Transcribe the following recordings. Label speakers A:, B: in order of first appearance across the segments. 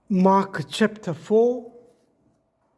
A: Mark chapter 4.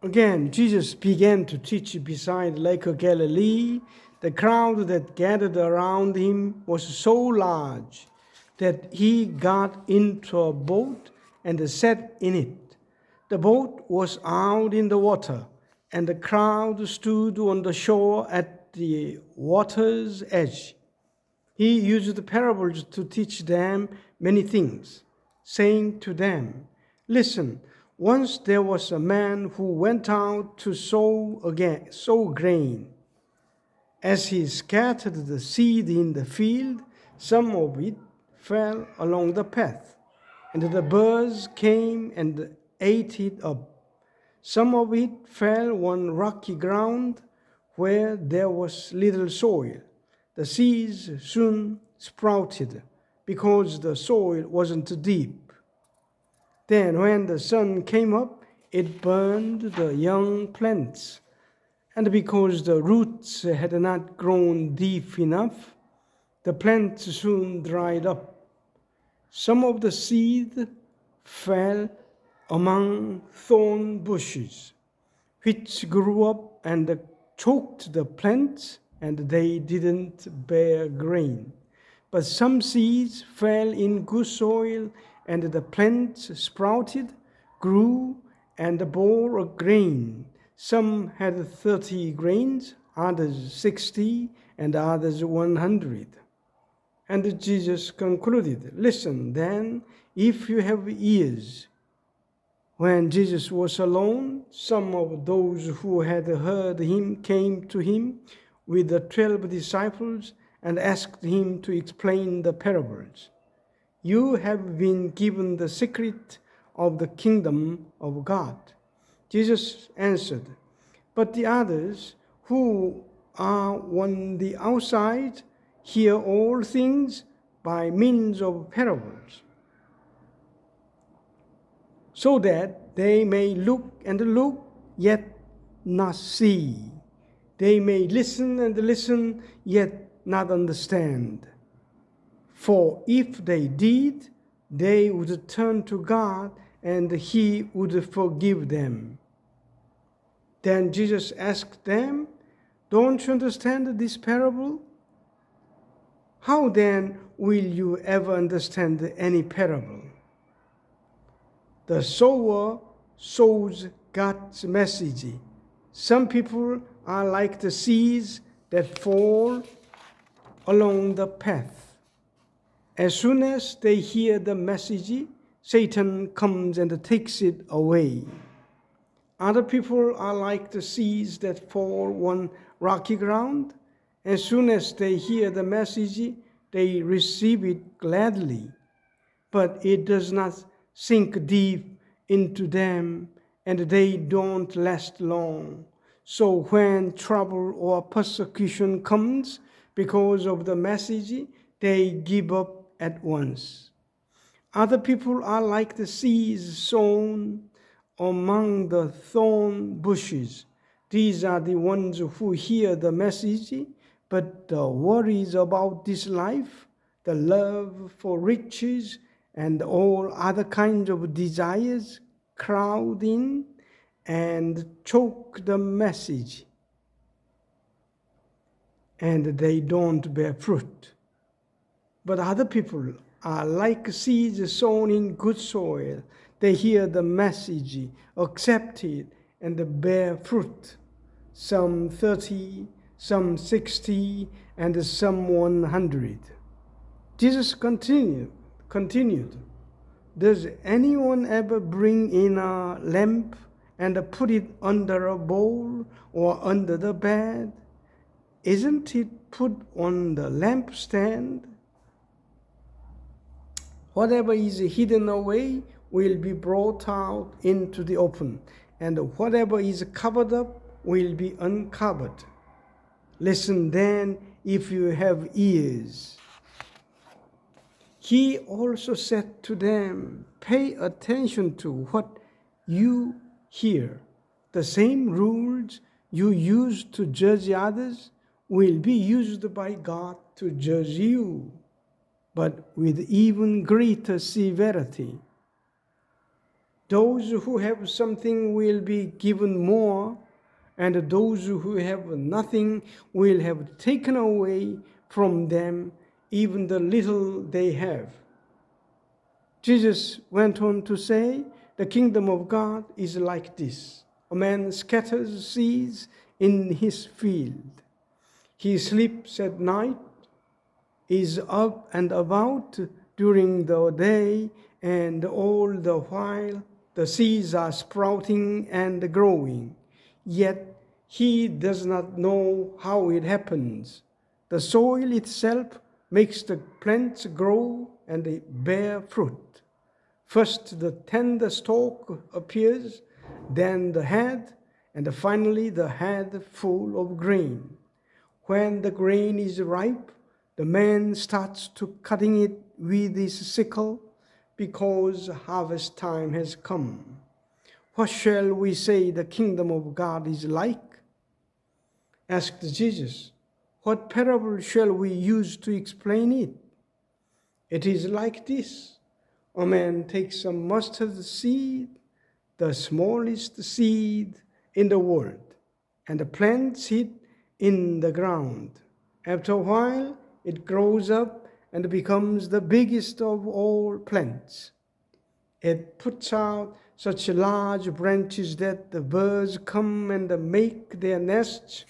A: Again, Jesus began to teach beside Lake of Galilee. The crowd that gathered around him was so large that he got into a boat and sat in it. The boat was out in the water, and the crowd stood on the shore at the water's edge. He used the parables to teach them many things, saying to them, "Listen, once there was a man who went out to sow grain. As he scattered the seed in the field, some of it fell along the path, and the birds came and ate it up. Some of it fell on rocky ground where there was little soil. The seeds soon sprouted because the soil wasn't deep. Then when the sun came up, it burned the young plants. And because the roots had not grown deep enough, the plants soon dried up. Some of the seed fell among thorn bushes, which grew up and choked the plants, and they didn't bear grain. But some seeds fell in good soil, and the plants sprouted, grew, and bore a grain. Some had 30 grains, others 60, and others 100. And Jesus concluded, "Listen then, if you have ears." When Jesus was alone, some of those who had heard him came to him with the 12 disciples and asked him to explain the parables. "You have been given the secret of the kingdom of God," Jesus answered. "But the others who are on the outside hear all things by means of parables, so that they may look and look, yet not see. They may listen and listen, yet not understand. For if they did, they would turn to God, and he would forgive them." Then Jesus asked them, "Don't you understand this parable? How then will you ever understand any parable? The sower sows God's message. Some people are like the seeds that fall along the path. As soon as they hear the message, Satan comes and takes it away. Other people are like the seeds that fall on rocky ground. As soon as they hear the message, they receive it gladly, but it does not sink deep into them, and they don't last long. So when trouble or persecution comes because of the message, they give up at once. Other people are like the seeds sown among the thorn bushes. These are the ones who hear the message, but the worries about this life, the love for riches, and all other kinds of desires crowd in and choke the message, and they don't bear fruit. But other people are like seeds sown in good soil. They hear the message, accept it, and bear fruit. Some 30, some 60, and some 100. Jesus continued, "Does anyone ever bring in a lamp and put it under a bowl or under the bed? Isn't it put on the lampstand? Whatever is hidden away will be brought out into the open, and whatever is covered up will be uncovered. Listen then, if you have ears." He also said to them, "Pay attention to what you hear. The same rules you use to judge others will be used by God to judge you, but with even greater severity. Those who have something will be given more, and those who have nothing will have taken away from them even the little they have. Jesus went on to say, the kingdom of God is like this. A man scatters seeds in his field. He sleeps at night, is up and about during the day, and all the while the seeds are sprouting and growing. Yet he does not know how it happens. The soil itself makes the plants grow and bear fruit. First the tender stalk appears, then the head, and finally the head full of grain. When the grain is ripe, the man starts to cutting it with his sickle because harvest time has come. What shall we say the kingdom of God is like? Asked Jesus. What parable shall we use to explain it? It is like this. A man takes some mustard seed, the smallest seed in the world, and plants it in the ground. After a while, it grows up and becomes the biggest of all plants. It puts out such large branches that the birds come and make their nests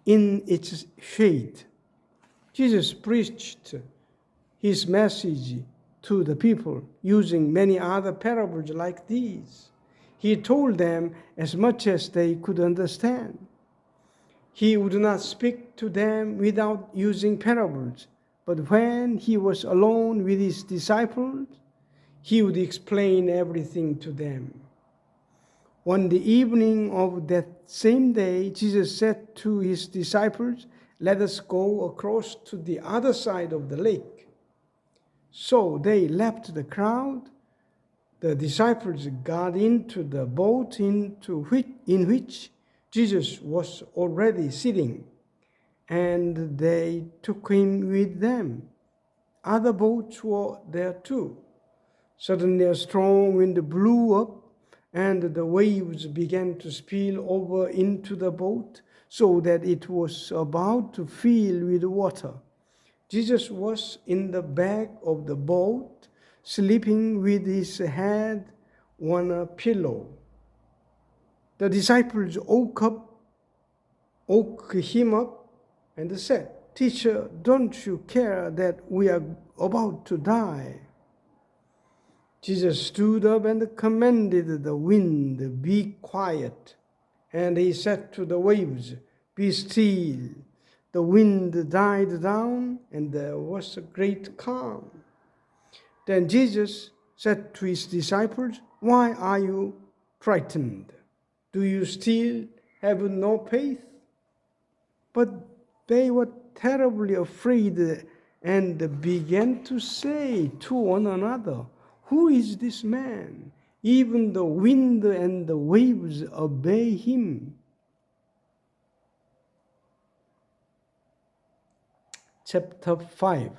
A: in its shade. Jesus preached his message to the people using many other parables like these. He told them as much as they could understand. He would not speak to them without using parables, but when he was alone with his disciples, he would explain everything to them. On the evening of that same day, Jesus said to his disciples, "Let us go across to the other side of the lake." So they left the crowd. The disciples got into the boat in which Jesus was already sitting, and they took him with them. Other boats were there too. Suddenly a strong wind blew up, and the waves began to spill over into the boat so that it was about to fill with water. Jesus was in the back of the boat, sleeping with his head on a pillow. The disciples woke him up and said, "Teacher, don't you care that we are about to die?" Jesus stood up and commanded the wind, "Be quiet." And he said to the waves, "Be still." The wind died down, and there was a great calm. Then Jesus said to his disciples, "Why are you frightened? Do you still have no faith?" But they were terribly afraid and began to say to one another, "Who is this man? Even the wind and the waves obey him." Chapter 5.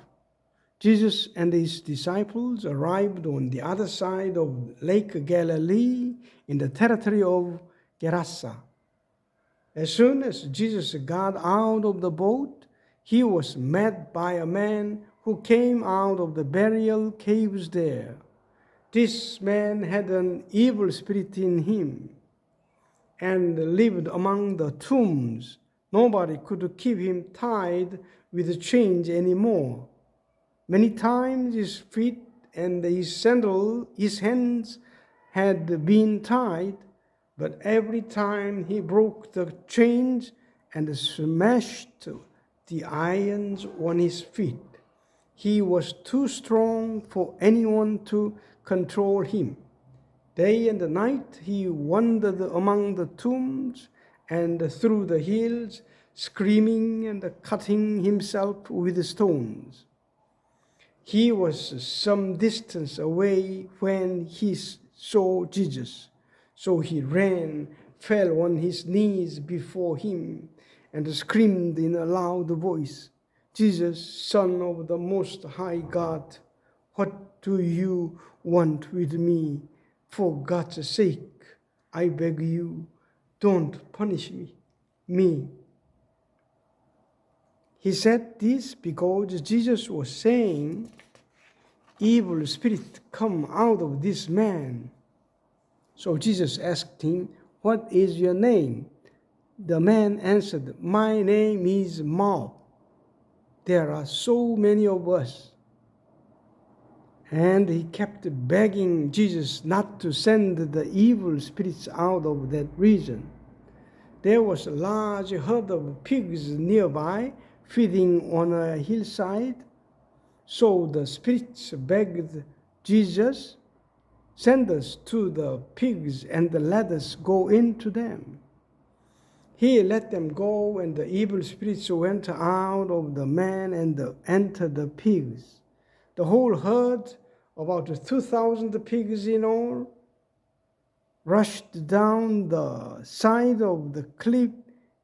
A: Jesus and his disciples arrived on the other side of Lake Galilee in the territory of Gerasa. As soon as Jesus got out of the boat, he was met by a man who came out of the burial caves there. This man had an evil spirit in him and lived among the tombs. Nobody could keep him tied with chains anymore. Many times his feet and his hands had been tied, but every time he broke the chains and smashed the irons on his feet. He was too strong for anyone to control him. Day and night he wandered among the tombs and through the hills, screaming and cutting himself with stones. He was some distance away when he saw Jesus. So he ran, fell on his knees before him, and screamed in a loud voice, "Jesus, Son of the Most High God, what do you want with me. For God's sake, I beg you, don't punish me. He said this because Jesus was saying, evil spirit come out of this man. So Jesus asked him, what is your name? The man answered, my name is Mark. There are so many of us. And he kept begging Jesus not to send the evil spirits out of that region. There was a large herd of pigs nearby, feeding on a hillside. So the spirits begged Jesus, send us to the pigs and let us go into them. He let them go, and the evil spirits went out of the man and entered the pigs. The whole herd, about 2,000 pigs in all, rushed down the side of the cliff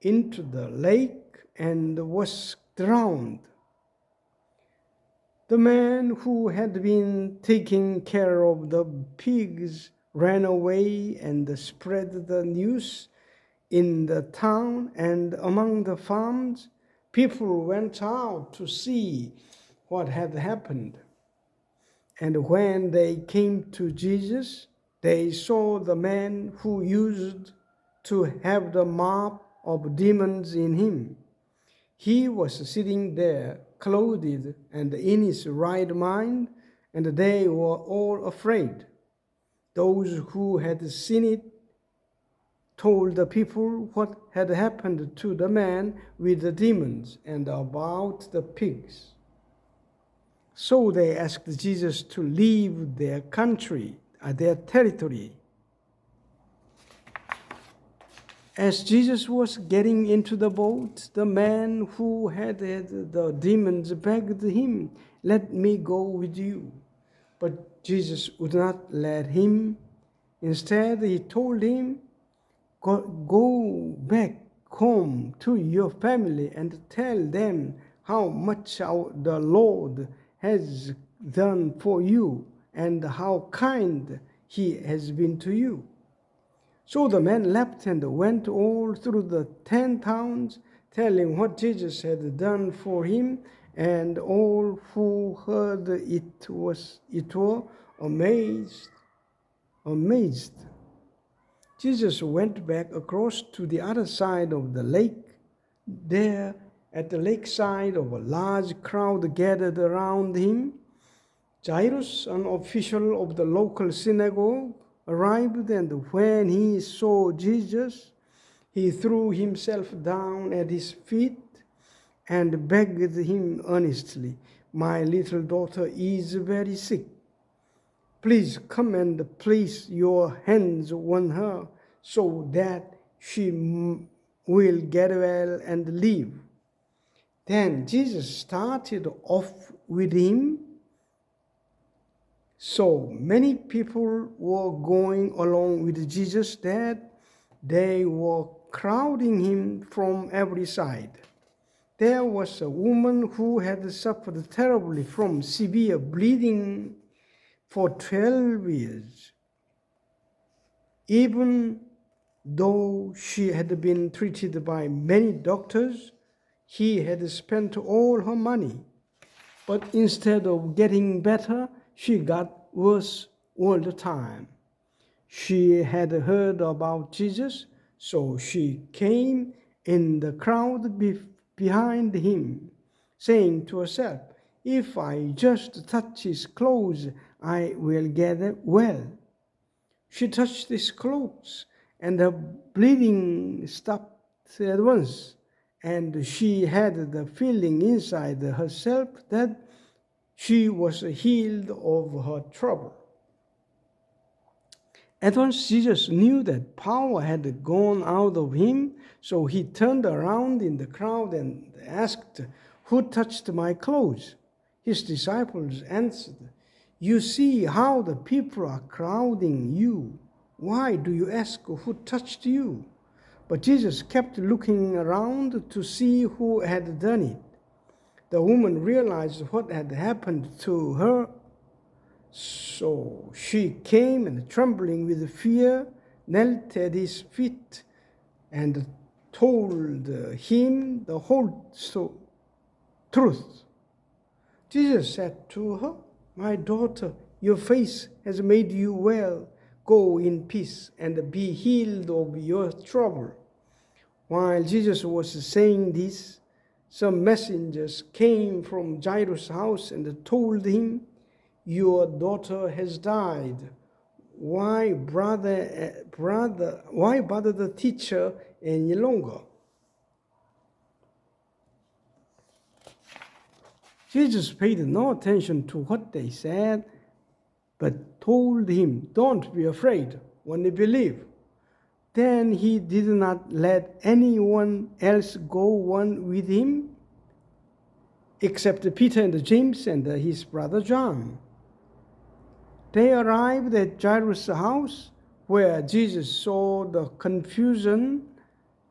A: into the lake and was drowned. The man who had been taking care of the pigs ran away and spread the news in the town and among the farms. People went out to see what had happened. And when they came to Jesus, they saw the man who used to have the mark of demons in him. He was sitting there, clothed and in his right mind, and they were all afraid. Those who had seen it told the people what had happened to the man with the demons and about the pigs. So they asked Jesus to leave their country, their territory. As Jesus was getting into the boat, the man who had the demons begged him, let me go with you. But Jesus would not let him. Instead, he told him, go back home to your family and tell them how much the Lord has done for you and how kind he has been to you. So the man left and went all through the 10 towns, telling what Jesus had done for him, and all who heard it were amazed. Jesus went back across to the other side of the lake. There, at the lakeside, a large crowd gathered around him. Jairus, an official of the local synagogue, arrived, and when he saw Jesus, he threw himself down at his feet and begged him earnestly, my little daughter is very sick. Please come and place your hands on her so that she will get well and live. Then Jesus started off with him. So many people were going along with Jesus that they were crowding him from every side. There was a woman who had suffered terribly from severe bleeding for 12 years. Even though she had been treated by many doctors, she had spent all her money. But instead of getting better, she got worse all the time. She had heard about Jesus, so she came in the crowd behind him, saying to herself, if I just touch his clothes, I will get well. She touched his clothes, and her bleeding stopped at once, and she had the feeling inside herself that she was healed of her trouble. At once Jesus knew that power had gone out of him, so he turned around in the crowd and asked, who touched my clothes? His disciples answered, you see how the people are crowding you. Why do you ask who touched you? But Jesus kept looking around to see who had done it. The woman realized what had happened to her So she came and, trembling with fear, knelt at his feet and told him the whole truth. Jesus said to her, "My daughter, your faith has made you well. Go in peace and be healed of your trouble." While Jesus was saying this, some messengers came from Jairus' house and told him, "Your daughter has died. Why bother the teacher any longer?" Jesus paid no attention to what they said, but told him, "Don't be afraid, only believe." Then he did not let anyone else go on with him, except Peter and James and his brother John. They arrived at Jairus' house, where Jesus saw the confusion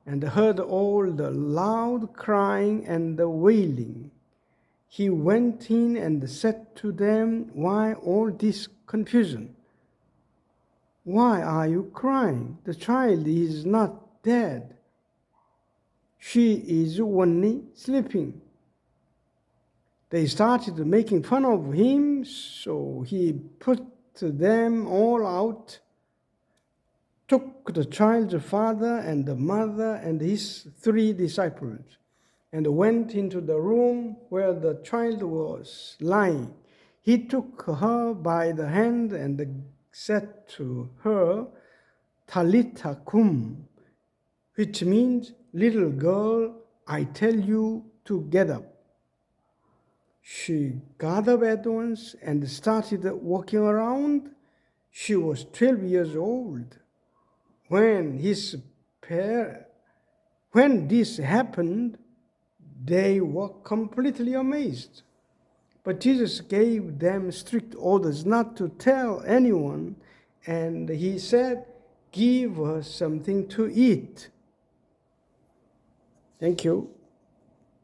A: and heard all the loud crying and the wailing. He went in and said to them, "Why all this confusion? Why are you crying? The child is not dead. She is only sleeping." They started making fun of him, so he put them all out, took the child's father and the mother and his 3 disciples, and went into the room where the child was lying. He took her by the hand and said to her, "Talitha kum," which means, "Little girl, I tell you to get up." She got up at once and started walking around. She was 12 years old. When this happened, they were completely amazed. But Jesus gave them strict orders not to tell anyone, and he said, "Give her something to eat." Thank you.